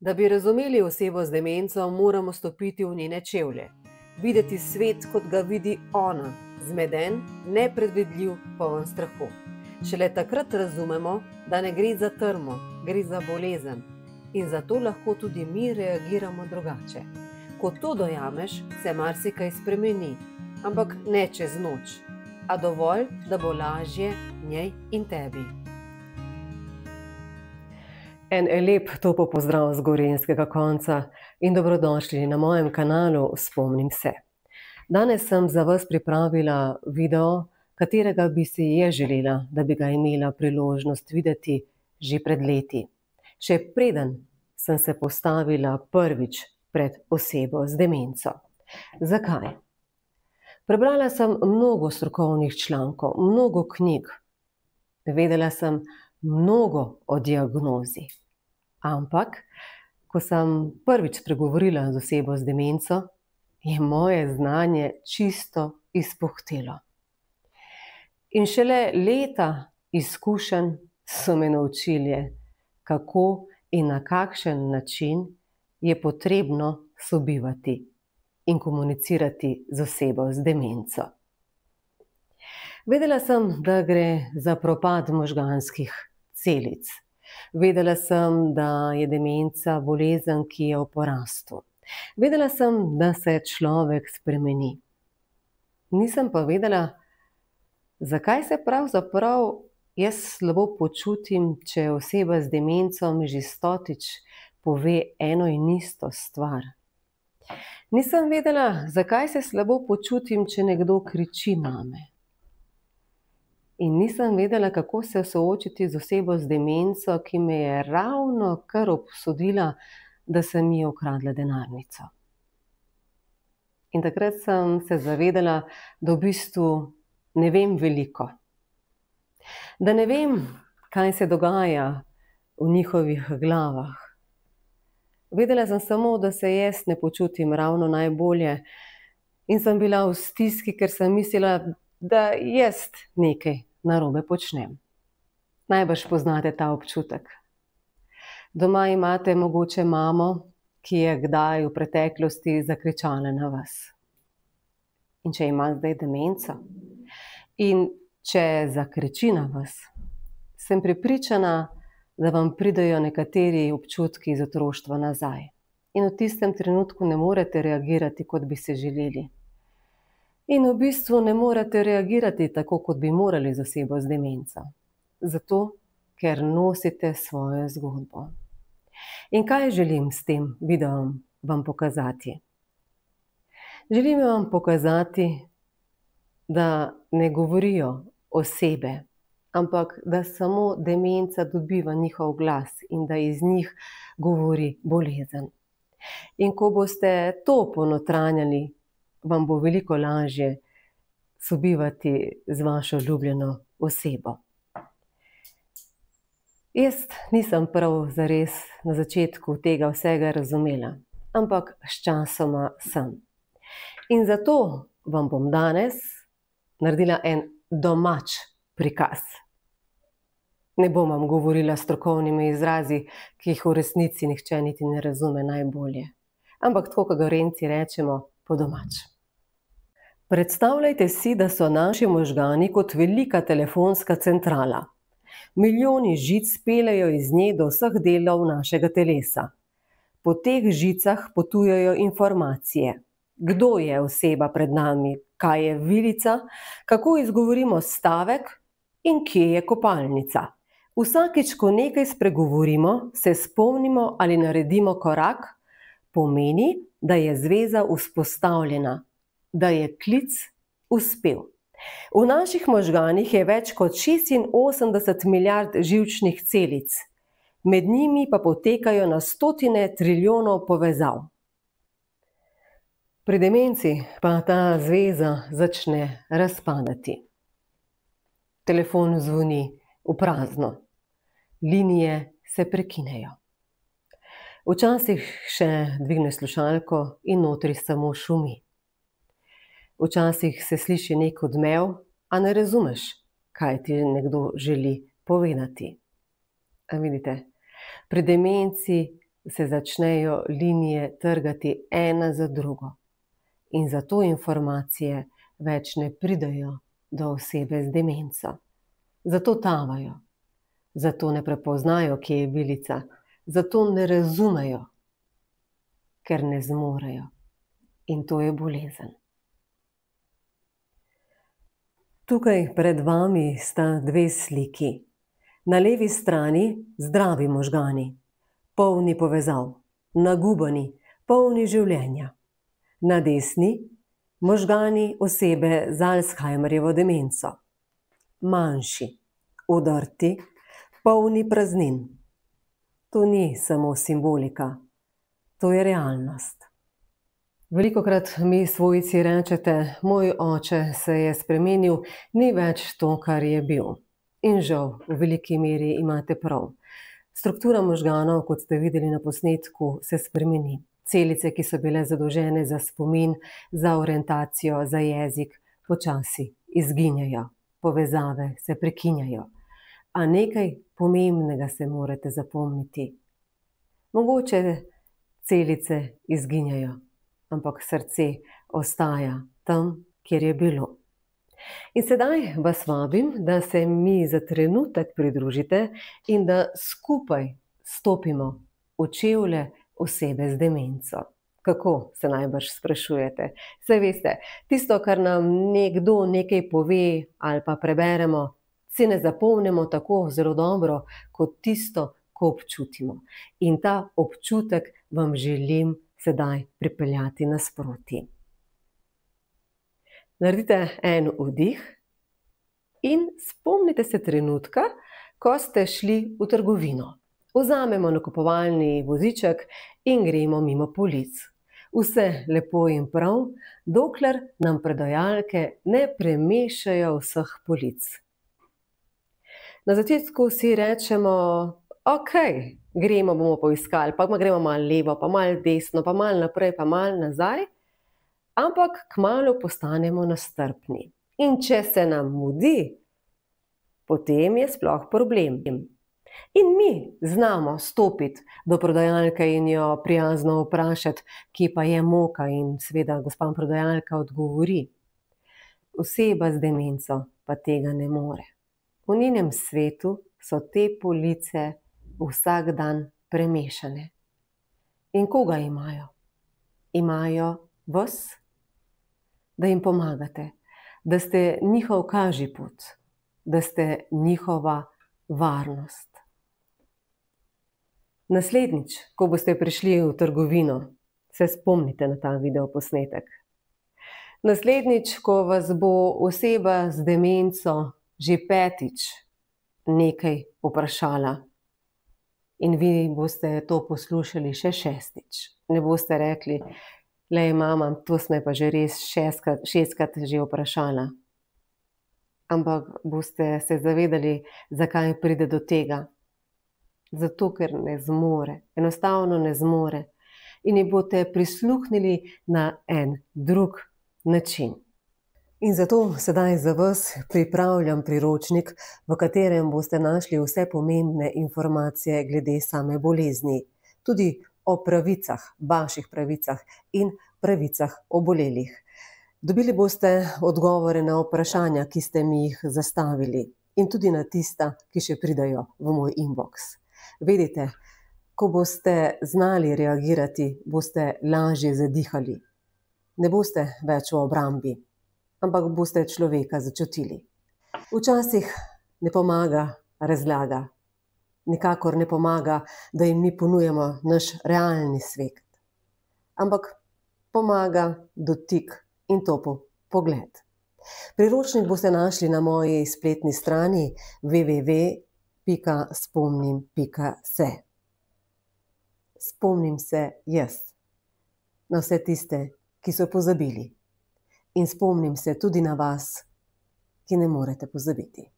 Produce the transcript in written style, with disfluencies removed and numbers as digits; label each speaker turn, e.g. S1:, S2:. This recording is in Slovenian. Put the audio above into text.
S1: Da bi razumeli osebo z demenco, moramo stopiti v njene čevlje. Videti svet, kot ga vidi ona, zmeden, nepredvidljiv, poln strahu. Šele takrat razumemo, da ne gre za trmo, gre za bolezen. In zato lahko tudi mi reagiramo drugače. Ko to dojameš, se marsikaj spremeni, ampak ne čez noč, a dovolj, da bo lažje njej in tebi. En lep topo pozdrav z gorenjskega konca in dobrodošli na mojem kanalu Spomnim se. Danes sem za vas pripravila video, katerega bi si želela, da bi ga imela priložnost videti že pred leti. Še preden sem se postavila prvič pred osebo z demenco. Zakaj? Prebrala sem mnogo strokovnih člankov, mnogo knjig. Vedela sem mnogo o diagnozi. Ampak, ko sem prvič spregovorila z osebo z demenco, je moje znanje čisto izpuhtelo. In šele leta izkušenj so me naučili, kako in na kakšen način je potrebno sobivati in komunicirati z osebo z demenco. Vedela sem, da gre za propad možganskih celic. Vedela sem, da je demenca bolezen, ki je v porastu. Vedela sem, da se človek spremeni. Nisem pa vedela, zakaj se pravzaprav jaz slabo počutim, če oseba z demenco mi že stotič pove eno in isto stvar. Nisem vedela, zakaj se slabo počutim, če nekdo kriči name. In nisem vedela, kako se soočiti z osebo z demenco, ki me je ravno kar obsodila, da sem ji ukradla denarnico. In takrat sem se zavedala, da v bistvu ne vem veliko. Da ne vem, kaj se dogaja v njihovih glavah. Vedela sem samo, da se jaz ne počutim ravno najbolje in sem bila v stiski, ker sem mislila, da jaz nekaj narobe počnem. Najbrž poznate ta občutek. Doma imate mogoče mamo, ki je kdaj v preteklosti zakričala na vas. In če ima zdaj demenco in če zakriči na vas, sem prepričana, da vam pridejo nekateri občutki iz otroštva nazaj. In v tistem trenutku ne morete reagirati, kot bi se želeli. In v bistvu ne morete reagirati tako, kot bi morali z osebo z demenco. Zato, ker nosite svojo zgodbo. In kaj želim s tem videom vam pokazati? Želim vam pokazati, da ne govorijo osebe, ampak da samo demenca dobiva njihov glas in da iz njih govori bolezen. In ko boste to ponotranjali, vam bo veliko lažje sobivati z vašo ljubljeno osebo. Jaz nisem prav zares na začetku tega vsega razumela, ampak sčasoma sem. In zato vam bom danes naredila en domač prikaz. Ne bom vam govorila s strokovnimi izrazi, ki jih v resnici nihče niti ne razume najbolje. Ampak tako, kot Gorenjci rečemo, po domač. Predstavljajte si, da so naši možgani kot velika telefonska centrala. Milijoni žic peljejo iz nje do vseh delov našega telesa. Po teh žicah potujejo informacije. Kdo je oseba pred nami, kaj je vilica, kako izgovorimo stavek in kje je kopalnica. Vsakič, ko nekaj spregovorimo, se spomnimo ali naredimo korak, pomeni, da je zveza vzpostavljena, da je klic uspel. V naših možganih je več kot 86 milijard živčnih celic, med njimi pa potekajo na stotine trilijonov povezav. Pri demenci pa ta zveza začne razpadati. Telefon zvoni v prazno, linije se prekinejo. Včasih še dvigneš slušalko in notri samo šumi. Včasih se sliši nek odmev, a ne razumeš, kaj ti nekdo želi povedati. A vidite, pri demenci se začnejo linije trgati ena za drugo. In zato informacije več ne pridejo do osebe z demenco. Zato tavajo, zato ne prepoznajo, kje je vilica, zato ne razumejo, ker ne zmorejo. In to je bolezen. Tukaj pred vami sta dve sliki. Na levi strani zdravi možgani, polni povezav, nagubani, polni življenja. Na desni možgani osebe z Alzheimerjevo demenco. Manjši, udrti, polni praznin. To ni samo simbolika, to je realnost. Velikokrat mi svojci rečete, moj oče se je spremenil, ni več to, kar je bil. In žal, v veliki meri imate prav. Struktura možganov, kot ste videli na posnetku, se spremeni. Celice, ki so bile zadolžene za spomin, za orientacijo, za jezik, počasi izginjajo. Povezave se prekinjajo. A nekaj pomembnega se morate zapomniti. Mogoče celice izginjajo, ampak srce ostaja tam, kjer je bilo. In sedaj vas vabim, da se mi za trenutek pridružite in da skupaj stopimo v čevlje osebe z demenco. Kako, se najbrž sprašujete? Saj veste, tisto, kar nam nekdo nekaj pove ali pa preberemo, si ne zapomnimo tako zelo dobro, kot tisto, ko občutimo. In ta občutek vam želim sedaj pripeljati nasproti. Naredite en vdih in spomnite se trenutka, ko ste šli v trgovino. Vzamemo nakupovalni voziček in gremo mimo polic. Vse lepo in prav, dokler nam prodajalke ne premešajo vseh polic. Na začetku si rečemo, okej, gremo, bomo poiskali, pa gremo malo levo, pa malo desno, pa malo naprej, pa malo nazaj, ampak kmalu postanemo nestrpni. In če se nam mudi, potem je sploh problem. In mi znamo stopiti do prodajalke in jo prijazno vprašati, kje pa je moka, in seveda gospa prodajalka odgovori. Oseba z demenco pa tega ne more. V njenem svetu so te police vsak dan premešane. In koga imajo? Imajo vas, da jim pomagate, da ste njihov kažiput, da ste njihova varnost. Naslednjič, ko boste prišli v trgovino, se spomnite na ta videoposnetek. Naslednjič, ko vas bo oseba z demenco že petič nekaj vprašala in vi boste to poslušali še šestič. Ne boste rekli, lej, mama, to sem pa že res šestkrat že vprašala. Ampak boste se zavedali, zakaj pride do tega. Zato, ker ne zmore, enostavno ne zmore. In ji boste prisluhnili na en drug način. In zato sedaj za vas pripravljam priročnik, v katerem boste našli vse pomembne informacije glede same bolezni. Tudi o pravicah, vaših pravicah in pravicah obolelih. Dobili boste odgovore na vprašanja, ki ste mi jih zastavili, in tudi na tista, ki še pridajo v moj inbox. Vedite, ko boste znali reagirati, boste lažje zadihali. Ne boste več v obrambi, ampak boste človeka začutili. Včasih ne pomaga razlaga, nikakor ne pomaga, da jim mi ponujamo naš realni svet. Ampak pomaga dotik in topel pogled. Priročnik boste našli na moji spletni strani www.spomnim.se. Spomnim se jaz na vse tiste, ki so pozabili. In spomnim se tudi na vas, ki ne morete pozabiti.